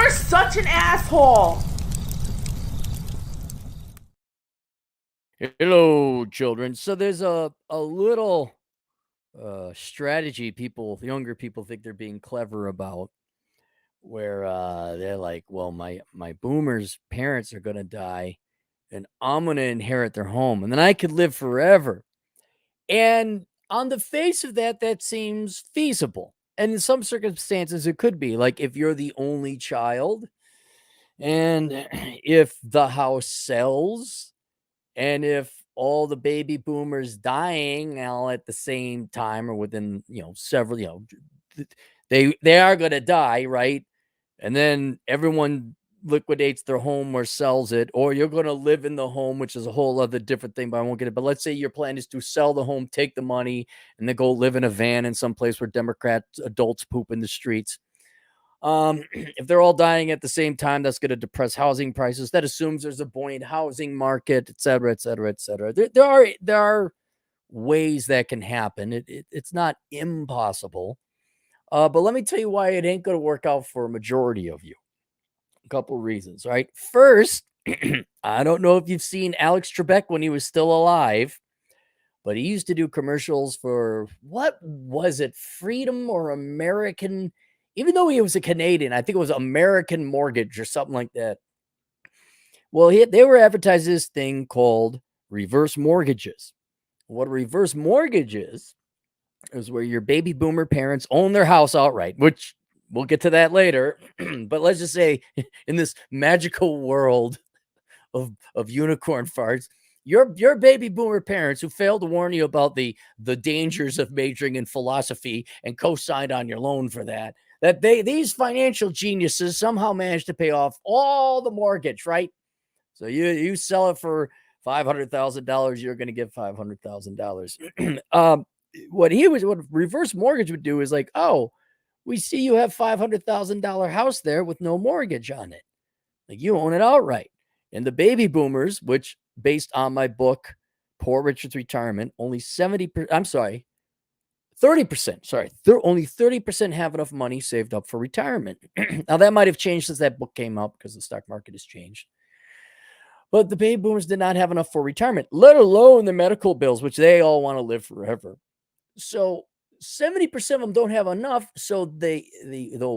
You're such an asshole. Hello, children. So there's a little strategy younger people think they're being clever about, where they're like, well, my boomers' parents are gonna die, and I'm gonna inherit their home, and then I could live forever. And on the face of that, that seems feasible. And in some circumstances, it could be like if you're the only child, and if the house sells, and if all the baby boomers dying all at the same time or within, several, they are going to die, right? And then everyone liquidates their home or sells it, or you're going to live in the home, which is a whole other different thing, but I won't get it. But let's say your plan is to sell the home, take the money, and then go live in a van in some place where Democrat adults poop in the streets. If they're all dying at the same time, that's going to depress housing prices. That assumes there's a buoyant housing market, et cetera, et cetera, et cetera. There are ways that can happen. It's not impossible. But let me tell you why it ain't going to work out for a majority of you. A couple reasons, right? First, I don't know if you've seen Alex Trebek when he was still alive, but he used to do commercials for, what was it, Freedom or American? Even though he was a Canadian, I think it was American Mortgage or something like that. Well, they were advertising this thing called reverse mortgages. What a reverse mortgage is where your baby boomer parents own their house outright, which we'll get to that later. But let's just say in this magical world of unicorn farts, your baby boomer parents who failed to warn you about the dangers of majoring in philosophy and co-signed on your loan for that, these financial geniuses somehow managed to pay off all the mortgage, right? So you sell it for $500,000, you're going to get $500,000. What reverse mortgage would do is like, oh, we see you have $500,000 house there with no mortgage on it. Like, you own it outright. And the baby boomers, which based on my book, Poor Richard's Retirement, only 70%, I'm sorry, 30%, sorry, only 30% have enough money saved up for retirement. Now, that might have changed since that book came out because the stock market has changed. But the baby boomers did not have enough for retirement, let alone the medical bills, which they all want to live forever. So 70% of them don't have enough. So the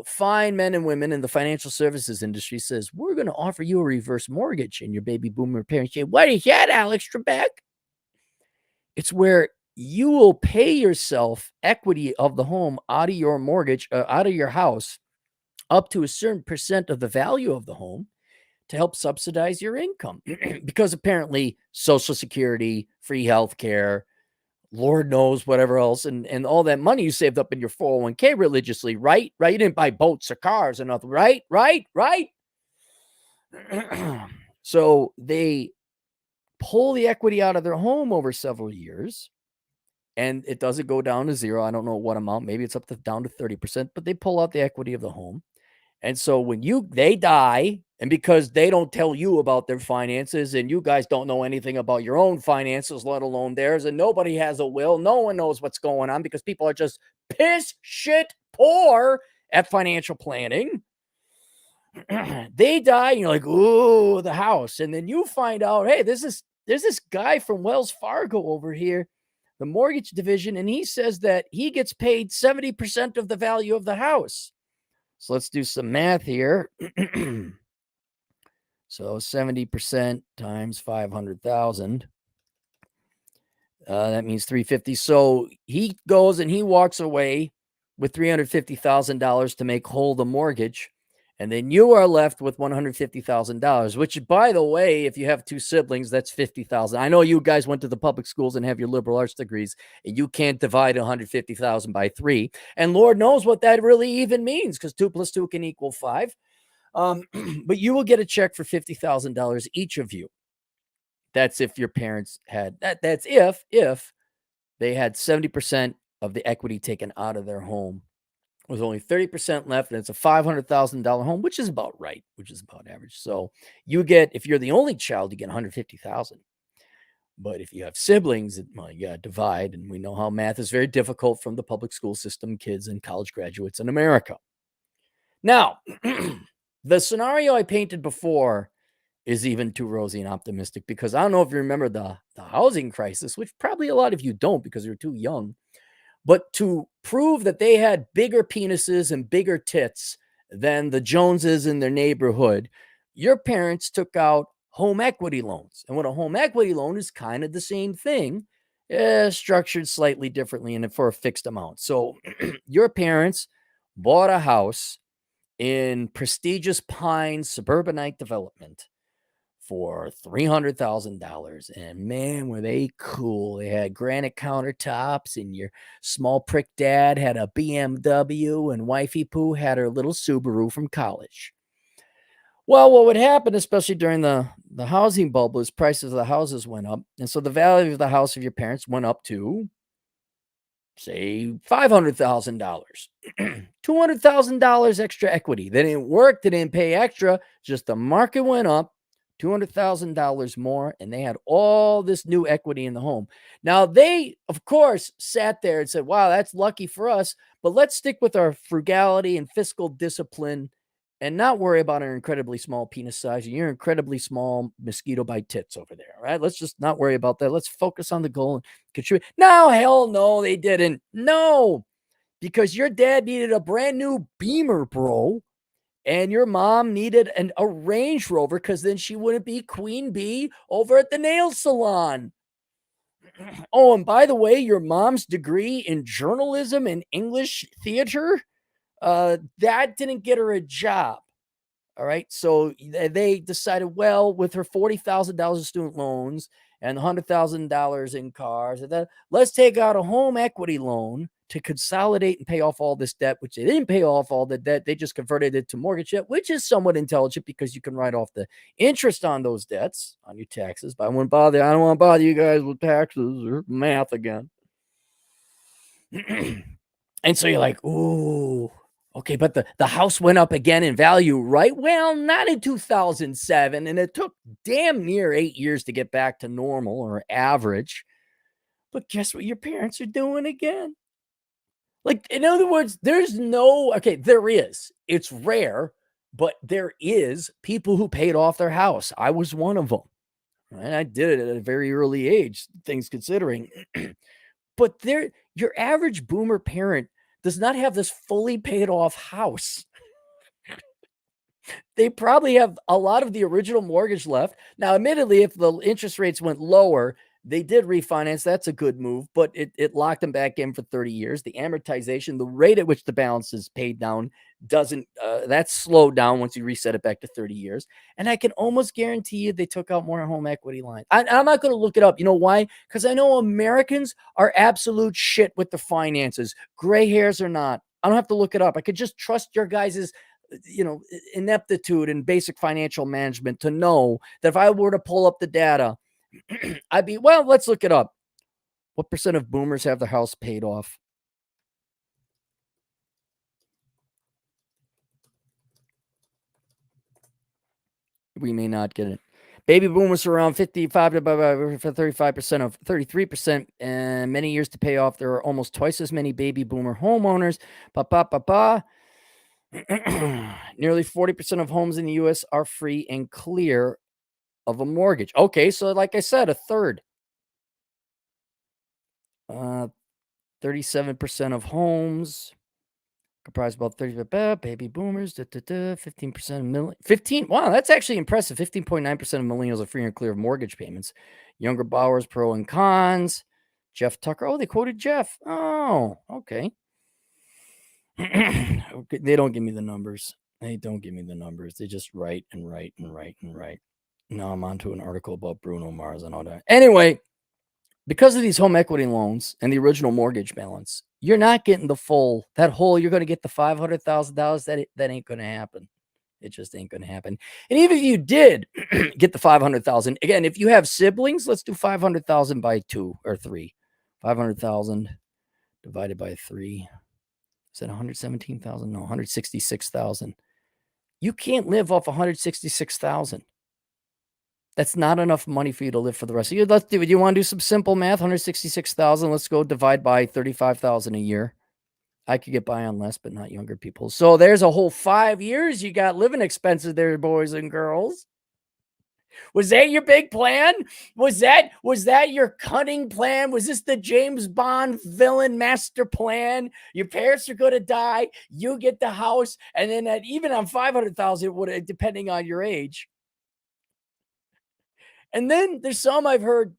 fine men and women in the financial services industry says, we're going to offer you a reverse mortgage. And your baby boomer parents say, what is that, Alex Trebek? It's where you will pay yourself equity of the home out of your mortgage, out of your house, up to a certain percent of the value of the home to help subsidize your income. Because apparently Social Security, free health care, Lord knows whatever else, and all that money you saved up in your 401k religiously, right? Right? You didn't buy boats or cars or nothing, right? Right? So they pull the equity out of their home over several years, and it doesn't go down to zero. I don't know what amount. Maybe it's down to 30%, but they pull out the equity of the home. And so when they die, and because they don't tell you about their finances, and you guys don't know anything about your own finances, let alone theirs, and nobody has a will, no one knows what's going on because people are just piss shit poor at financial planning. They die, and you're like, ooh, the house. And then you find out, hey, there's this guy from Wells Fargo over here, the mortgage division, and he says that he gets paid 70% of the value of the house. So let's do some math here. So 70% times 500,000. That means 350. So he goes and he walks away with $350,000 to make whole the mortgage. And then you are left with $150,000, which, by the way, if you have two siblings, that's $50,000. I know you guys went to the public schools and have your liberal arts degrees, and you can't divide $150,000 by 3. And Lord knows what that really even means, because 2 + 2 can equal 5. But you will get a check for $50,000 each of you. That's if your parents had that. That's if they had 70% of the equity taken out of their home. With only 30% left, and it's a $500,000 home, which is about right, which is about average. So you get, if you're the only child, you get $150,000. But if you have siblings, well, you got to divide, and we know how math is very difficult from the public school system, kids and college graduates in America. Now, The scenario I painted before is even too rosy and optimistic because I don't know if you remember the housing crisis, which probably a lot of you don't because you're too young. But to prove that they had bigger penises and bigger tits than the Joneses in their neighborhood, your parents took out home equity loans. And what a home equity loan is kind of the same thing, structured slightly differently and for a fixed amount. So your parents bought a house in prestigious Pines suburbanite development for $300,000. And man, were they cool. They had granite countertops, and your small prick dad had a BMW, and wifey Pooh had her little Subaru from college. Well, what would happen, especially during the housing bubble, is prices of the houses went up. And so the value of the house of your parents went up to, say, $500,000. $200,000 extra equity. They didn't work, they didn't pay extra, just the market went up. $200,000 more, and they had all this new equity in the home. Now, they, of course, sat there and said, wow, that's lucky for us, but let's stick with our frugality and fiscal discipline and not worry about our incredibly small penis size and your incredibly small mosquito bite tits over there, right? Let's just not worry about that. Let's focus on the goal and contribute. No, hell no, they didn't. No, because your dad needed a brand new Beamer, bro. And your mom needed a Range Rover because then she wouldn't be Queen Bee over at the nail salon. Oh, and by the way, your mom's degree in journalism and English theater, that didn't get her a job. All right. So they decided, well, with her $40,000 of student loans and $100,000 in cars, let's take out a home equity loan to consolidate and pay off all this debt, which they didn't pay off all the debt. They just converted it to mortgage debt, which is somewhat intelligent because you can write off the interest on those debts on your taxes. But I don't want to bother you guys with taxes or math again. And so you're like, ooh, okay, but the house went up again in value, right? Well, not in 2007, and it took damn near 8 years to get back to normal or average. But guess what your parents are doing again? Like, in other words, there is. It's rare, but there is people who paid off their house. I was one of them. And I did it at a very early age, things considering. But your average boomer parent does not have this fully paid off house. They probably have a lot of the original mortgage left. Now, admittedly, if the interest rates went lower, they did refinance. That's a good move, but it locked them back in for 30 years. The amortization, the rate at which the balance is paid down doesn't, that's slowed down once you reset it back to 30 years. And I can almost guarantee you they took out more home equity line. I'm not going to look it up. You know why? Because I know Americans are absolute shit with the finances, gray hairs or not. I don't have to look it up. I could just trust your guys's ineptitude and basic financial management to know that if I were to pull up the data, let's look it up. What percent of boomers have their house paid off? We may not get it. Baby boomers are around 55 to 35% of 33%, and many years to pay off. There are almost twice as many baby boomer homeowners. Nearly 40% of homes in the U.S. are free and clear of a mortgage. Okay, so like I said, a third. 37% of homes comprise about 30 baby boomers. 15% 15. Wow, that's actually impressive. 15.9% of millennials are free and clear of mortgage payments. Younger borrowers, pro and cons. Jeff Tucker. Oh, they quoted Jeff. Oh, okay. They don't give me the numbers. They don't give me the numbers. They just write and write and write and write. Now I'm on to an article about Bruno Mars and all that. Anyway, because of these home equity loans and the original mortgage balance, you're not getting the full, you're going to get the $500,000. That ain't going to happen. It just ain't going to happen. And even if you did get the 500,000, again, if you have siblings, let's do 500,000 by 2 or 3. 500,000 divided by 3. Is that 117,000? No, 166,000. You can't live off 166,000. That's not enough money for you to live for the rest of you. Let's do it. You want to do some simple math? 166,000. Let's go divide by 35,000 a year. I could get by on less, but not younger people. So there's a whole 5 years you got living expenses there, boys and girls. Was that your big plan? Was that your cunning plan? Was this the James Bond villain master plan? Your parents are going to die, you get the house, and then even on 500,000 would, depending on your age. And then there's some I've heard,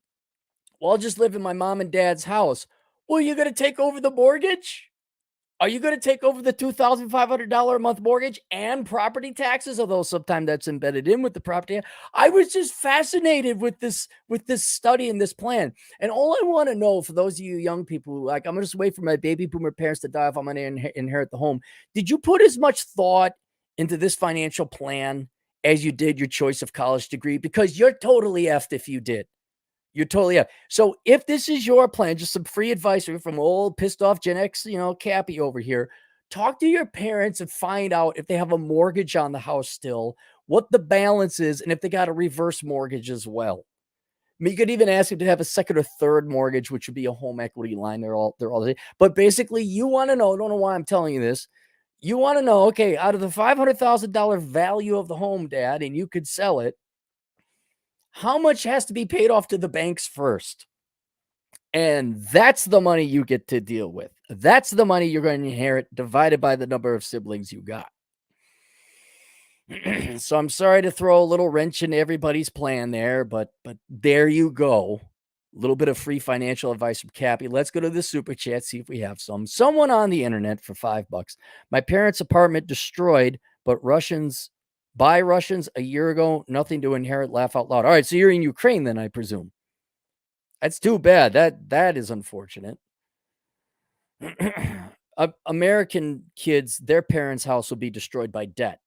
well, I'll just live in my mom and dad's house. Well, you going to take over the mortgage? Are you going to take over the $2,500 a month mortgage and property taxes? Although sometimes that's embedded in with the property. I was just fascinated with this study and this plan. And all I want to know, for those of you young people who like, I'm going to just wait for my baby boomer parents to die if I'm going to inherit the home. Did you put as much thought into this financial plan as you did your choice of college degree? Because you're totally effed if you did. You're totally up. So if this is your plan, just some free advice from old pissed off Gen X, Cappy over here. Talk to your parents and find out if they have a mortgage on the house still, what the balance is, and if they got a reverse mortgage as well. I mean, you could even ask them to have a second or third mortgage, which would be a home equity line. They're all. But basically, you want to know. I don't know why I'm telling you this. You want to know, okay, out of the $500,000 value of the home, Dad, and you could sell it, how much has to be paid off to the banks first? And that's the money you get to deal with. That's the money you're going to inherit divided by the number of siblings you got. So I'm sorry to throw a little wrench in everybody's plan there, but there you go. A little bit of free financial advice from Cappy. Let's go to the super chat, see if we have some. Someone on the internet for $5. My parents' apartment destroyed, but by Russians a year ago, nothing to inherit, laugh out loud. All right, so you're in Ukraine then, I presume. That's too bad. That is unfortunate. American kids, their parents' house will be destroyed by debt.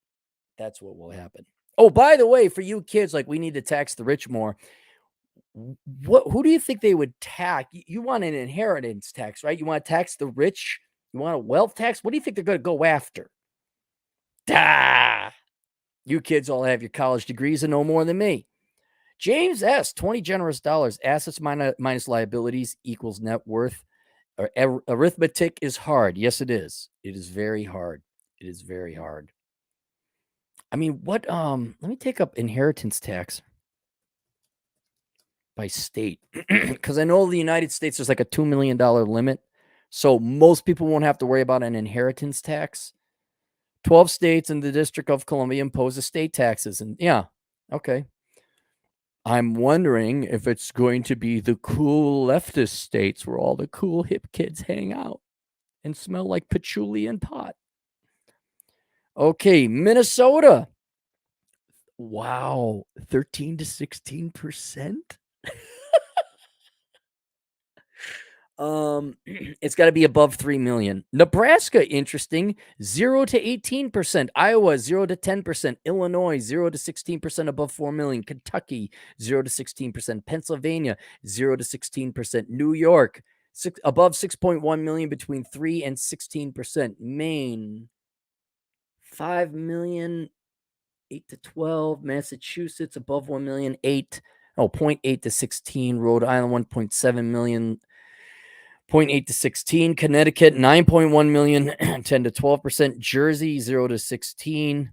That's what will happen. Oh, by the way, for you kids, like, we need to tax the rich more. Who do you think they would tax? You want an inheritance tax, right? You want to tax the rich? You want a wealth tax? What do you think they're going to go after? You kids all have your college degrees and know more than me. James S., 20 generous dollars. Assets minus liabilities equals net worth. Arithmetic is hard. Yes, it is. It is very hard. It is very hard. I mean, let me take up inheritance tax by state, because I know the United States, there's like a $2 million limit. So most people won't have to worry about an inheritance tax. 12 states and the District of Columbia impose estate taxes. And yeah, okay. I'm wondering if it's going to be the cool leftist states where all the cool hip kids hang out and smell like patchouli and pot. Okay, Minnesota. Wow, 13 to 16%. It's got to be above 3 million. Nebraska, interesting, 0 to 18%. Iowa, 0 to 10%. Illinois, 0 to 16% above 4 million. Kentucky, 0 to 16%. Pennsylvania, 0 to 16%. New York, above 6.1 million, between 3 and 16%. Maine, 5 million, 8 to 12. Massachusetts, above 1 million, 0.8 to 16. Rhode Island, 1.7 million. 0.8 to 16. Connecticut, 9.1 million, 10 to 12%. Jersey, 0 to 16.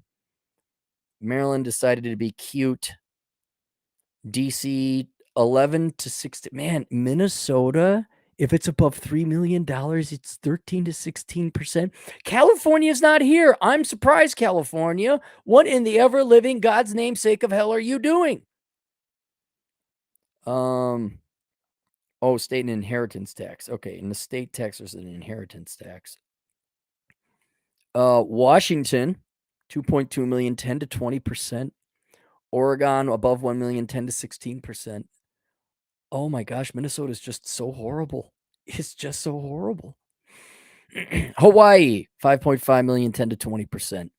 Maryland decided to be cute. DC, 11 to 16. Man, Minnesota, if it's above $3 million, it's 13 to 16%. California's not here. I'm surprised, California. What in the ever-living God's namesake of hell are you doing? Oh, state and inheritance tax. Okay, in the state tax, there's an inheritance tax. Washington, 2.2 million, 10 to 20%. Oregon, above 1 million, 10 to 16%. Oh my gosh, Minnesota is just so horrible. It's just so horrible. Hawaii, 5.5 million, 10 to 20%.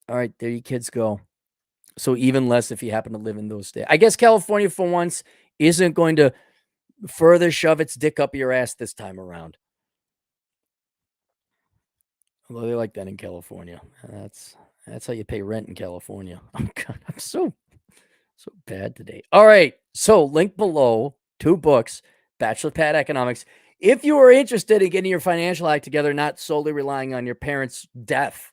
All right, there you kids go. So even less if you happen to live in those states. I guess California, for once, isn't going to further shove its dick up your ass this time around. Although they like that in California. That's how you pay rent in California. Oh God, I'm so bad today. All right, so link below, 2 books, Bachelor Pad Economics. If you are interested in getting your financial act together, not solely relying on your parents' death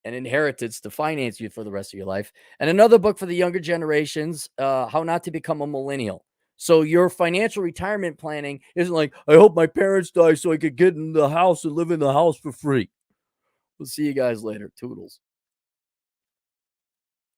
and inheritance to finance you for the rest of your life. And another book for the younger generations, How Not to Become a Millennial. So your financial retirement planning isn't like, I hope my parents die so I could get in the house and live in the house for free. We'll see you guys later. Toodles.